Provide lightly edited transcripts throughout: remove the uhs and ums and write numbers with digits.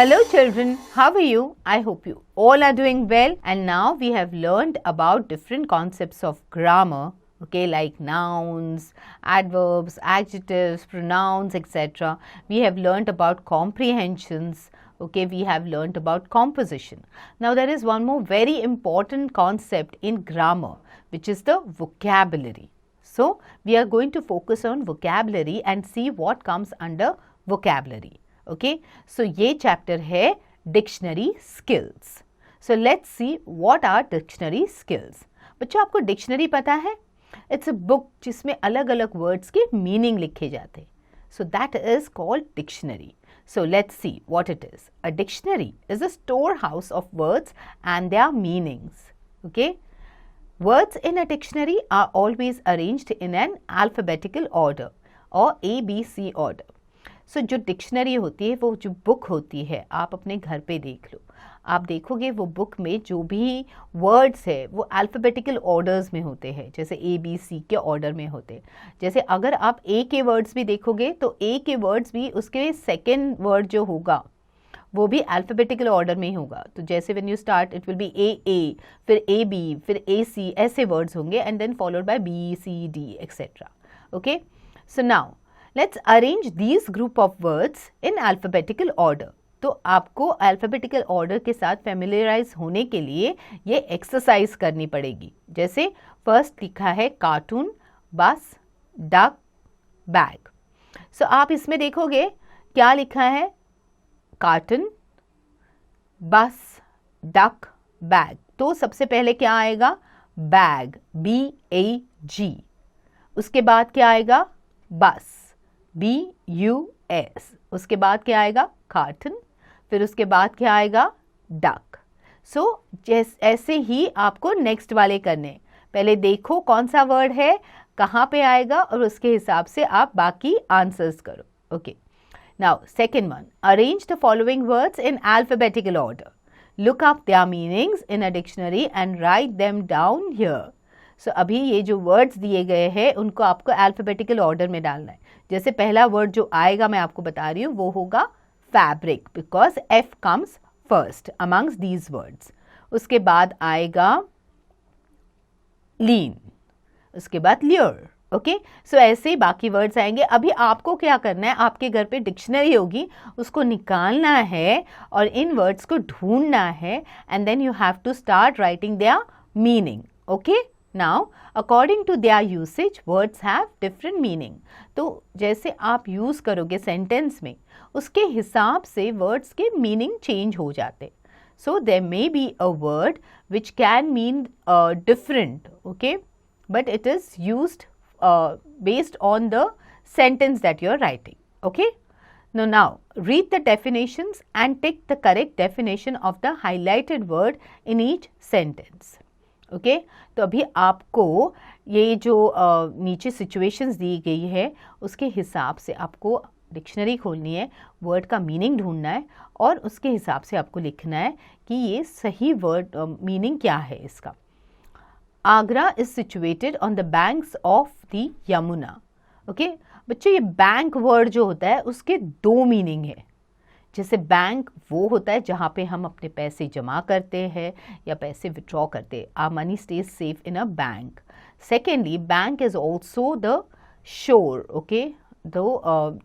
Hello children, how are you? I hope you all are doing well, and now we have learned about different concepts of grammar, okay, like nouns, adverbs, adjectives, pronouns, etc. We have learned about comprehensions, okay, we have learned about composition. Now there is one more very important concept in grammar, which is the vocabulary. So we are going to focus on vocabulary and see what comes under vocabulary. Okay so ये chapter है dictionary skills. So let's see what are dictionary skills. बच्चों, आपको dictionary पता है? It's a book जिसमें अलग अलग words के मीनिंग लिखे जाते हैं. So that is called dictionary. So let's see what it is. A dictionary is a store house of words and there meanings. Okay, words in a dictionary are always arranged in an alphabetical order or ABC order. So जो dictionary होती है, वो जो book होती है, आप अपने घर पे देख लो, आप देखोगे वो बुक में जो भी वर्ड्स है वो अल्फ़ाबेटिकल ऑर्डर्स में होते हैं, जैसे ABC के ऑर्डर में होते हैं. जैसे अगर आप ए के वर्ड्स भी देखोगे तो ए के वर्ड्स भी उसके सेकेंड वर्ड जो होगा वो भी अल्फ़ाबेटिकल ऑर्डर में ही होगा. तो जैसे when you start it will be A, फिर AB, फिर AC, ऐसे वर्ड्स होंगे and then followed by BCD etcetera. Okay, so now let's arrange these group of words in alphabetical order. तो आपको अल्फ़ाबेटिकल ऑर्डर के साथ फेमिलियराइज होने के लिए ये एक्सरसाइज करनी पड़ेगी. जैसे फर्स्ट लिखा है कार्टून, बस, डक, बैग. सो आप इसमें देखोगे क्या लिखा है, कार्टन, बस, डक, बैग. तो सबसे पहले क्या आएगा, बैग, BAG. उसके बाद क्या आएगा, बस, BUS. उसके बाद क्या आएगा, कार्टन. फिर उसके बाद क्या आएगा, डक. सो ऐसे ही आपको नेक्स्ट वाले करने. पहले देखो कौन सा वर्ड है, कहाँ पे आएगा, और उसके हिसाब से आप बाकी आंसर्स करो. Okay, now second one, arrange the following words in alphabetical order. Look up their meanings in a dictionary and write them down here. So अभी ये जो words दिए गए हैं उनको आपको alphabetical order में डालना है. जैसे पहला word जो आएगा मैं आपको बता रही हूँ वो होगा fabric, because F comes first amongst these words. उसके बाद आएगा lean, उसके बाद lure. ओके, सो ऐसे ही बाकी वर्ड्स आएंगे. अभी आपको क्या करना है, आपके घर पे डिक्शनरी होगी, उसको निकालना है और इन वर्ड्स को ढूंढना है and then you have to start writing their meaning. Okay, now according to their usage words have different meaning. तो जैसे आप यूज़ करोगे सेंटेंस में उसके हिसाब से वर्ड्स के मीनिंग चेंज हो जाते. So there may be a word which can mean different, okay, but it is used based on the sentence that you are writing. Okay, now read the definitions and tick the correct definition of the highlighted word in each sentence. Okay, तो अभी आपको ये जो नीचे situations दी गई है उसके हिसाब से आपको डिक्शनरी खोलनी है, वर्ड का मीनिंग ढूंढना है और उसके हिसाब से आपको लिखना है कि ये सही वर्ड मीनिंग क्या है इसका. Agra is situated on the banks of the Yamuna. Okay बच्चों, ये बैंक वर्ड जो होता है उसके दो मीनिंग है. जैसे बैंक वो होता है जहाँ पे हम अपने पैसे जमा करते हैं या पैसे विड्रॉ करते हैं. Our money stays safe in a bank. Secondly, bank is also the shore. Okay, दो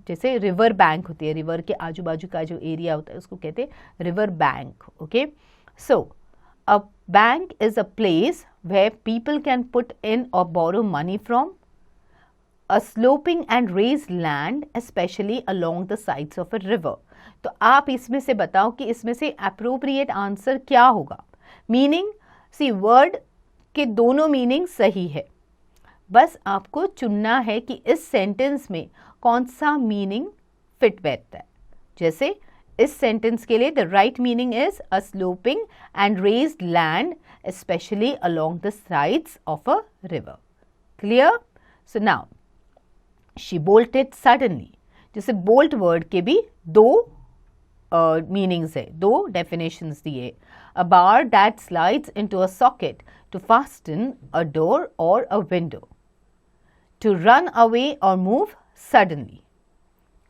जैसे रिवर बैंक होती है, रिवर के आजू बाजू का जो एरिया होता है उसको कहते हैं river bank. Okay, so a bank is a place where people can put in or borrow money from. A sloping and raised land, especially along the sides of a river. तो आप इसमें से बताओ कि इसमें से appropriate answer क्या होगा. मीनिंग, सी वर्ड के दोनों मीनिंग सही है, बस आपको चुनना है कि इस सेंटेंस में कौन सा मीनिंग फिट बैठता है. जैसे इस सेंटेंस के लिए the right meaning is a sloping and raised land specially along the sides of a river. Clear? So now she bolted suddenly. जैसे बोल्ट वर्ड के भी दो मीनिंग्स है, दो डेफिनेशंस दिए. A bar that slides into a socket to fasten a door और a window. To run away और move suddenly.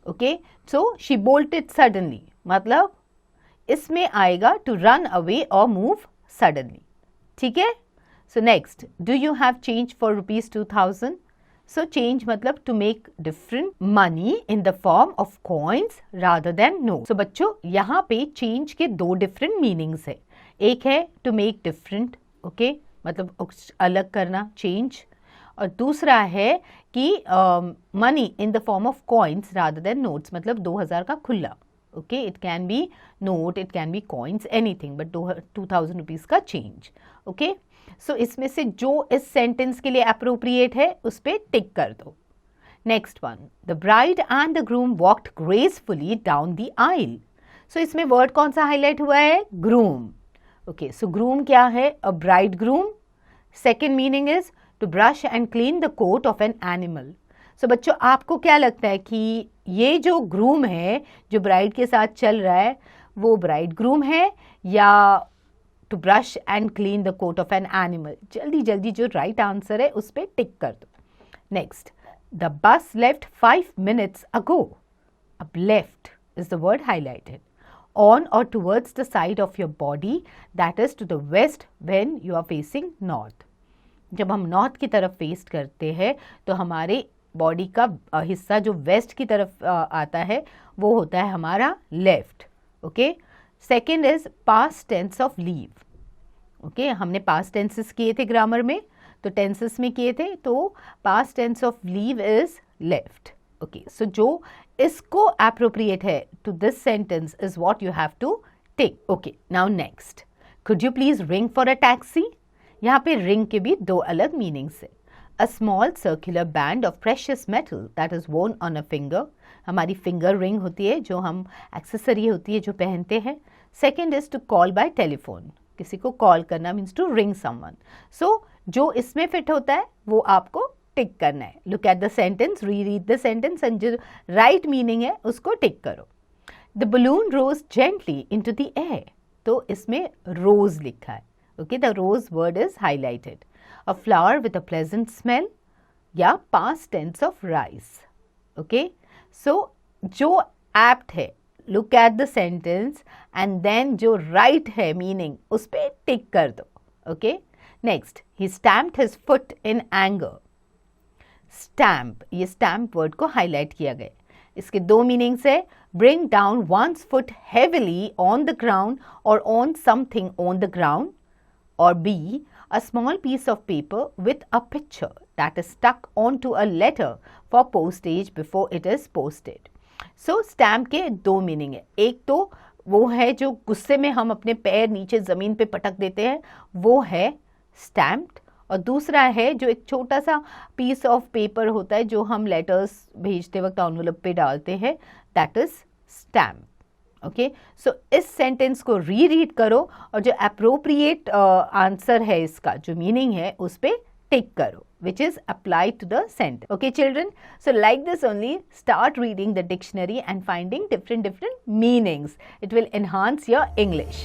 Okay, so she bolted suddenly मतलब इसमें आएगा टू रन अवे और मूव सडनली, ठीक है। So next, do you have change for ₹2000? So change मतलब to make different money in the form of coins rather than note. सो बच्चों यहाँ पे चेंज के दो डिफरेंट मीनिंग्स है, एक है टू मेक डिफरेंट, ओके, मतलब अलग करना, चेंज, और दूसरा है कि money in the form of coins rather then notes, मतलब 2000 का खुला, okay, it can be note, it can be coins, anything, but 2000 rupees का चेंज, ओके। सो इसमें से जो इस सेंटेंस के लिए अप्रोप्रिएट है उस पर टिक कर दो। Next one, the bride and the groom walked gracefully down the aisle. So इसमें वर्ड कौन सा हाईलाइट हुआ है? Groom, okay. सो ग्रूम क्या है? A bride groom. Second meaning is to brush and clean the coat of an animal. So बच्चों आपको क्या लगता है कि ये जो ग्रूम है जो ब्राइड के साथ चल रहा है वो ब्राइड ग्रूम है या to brush and clean the coat of an animal? जल्दी जल्दी जो राइट आंसर है उस पर टिक कर दो। Next, the bus left 5 minutes ago. अब left is the word highlighted, on और towards the side of your body, that is to the west when you are facing north. जब हम north की तरफ फेस करते हैं तो हमारे बॉडी का हिस्सा जो वेस्ट की तरफ आता है वो होता है हमारा left, okay. Second is past tense of leave, okay. हमने पास्ट टेंसेस किए थे ग्रामर में, तो टेंसेस में किए थे, तो past tense of leave is left, okay. So जो इसको अप्रोप्रिएट है to this sentence is what you have to tick, okay. Now next, could you please ring for a taxi? यहाँ पे रिंग के भी दो अलग मीनिंग्स है। A small circular band of precious metal that is worn on a finger. हमारी finger ring होती है जो हम एक्सेसरी होती है जो पहनते हैं। Second is to call by telephone, किसी को कॉल करना means to ring someone. So जो इसमें फिट होता है वो आपको टिक करना है। Look at the sentence, read the sentence and जो राइट मीनिंग है उसको टिक करो। The balloon rose gently into the air, तो इसमें रोज लिखा है, okay. The rose word is highlighted. A flower with a pleasant smell या past tense of rise, okay. So जो एप्ट है, look at the sentence and then जो right है meaning उस पर टिक कर दो, okay. Next, he stamped his foot in anger. Stamp, ये स्टैम्प वर्ड को हाईलाइट किया गया। इसके दो मीनिंग्स है, bring down one's foot heavily on the ground और on something on the ground, or B, a small piece of paper with a picture that is stuck onto a letter for postage before it is posted. So stamp के दो meaning है, एक तो वो है जो गुस्से में हम अपने पैर नीचे ज़मीन पे पटक देते हैं वो है stamped, और दूसरा है जो एक छोटा सा पीस ऑफ पेपर होता है जो हम लेटर्स भेजते वक्त एनवेलप पे डालते हैं, दैट इज स्टैम्प, ओके। सो इस सेंटेंस को रीड करो और जो अप्रोप्रिएट आंसर है इसका जो मीनिंग है उस पर टिक करो, which is applied to the sentence. Okay, children? So like this only, start reading the dictionary and finding different meanings. It will enhance your English.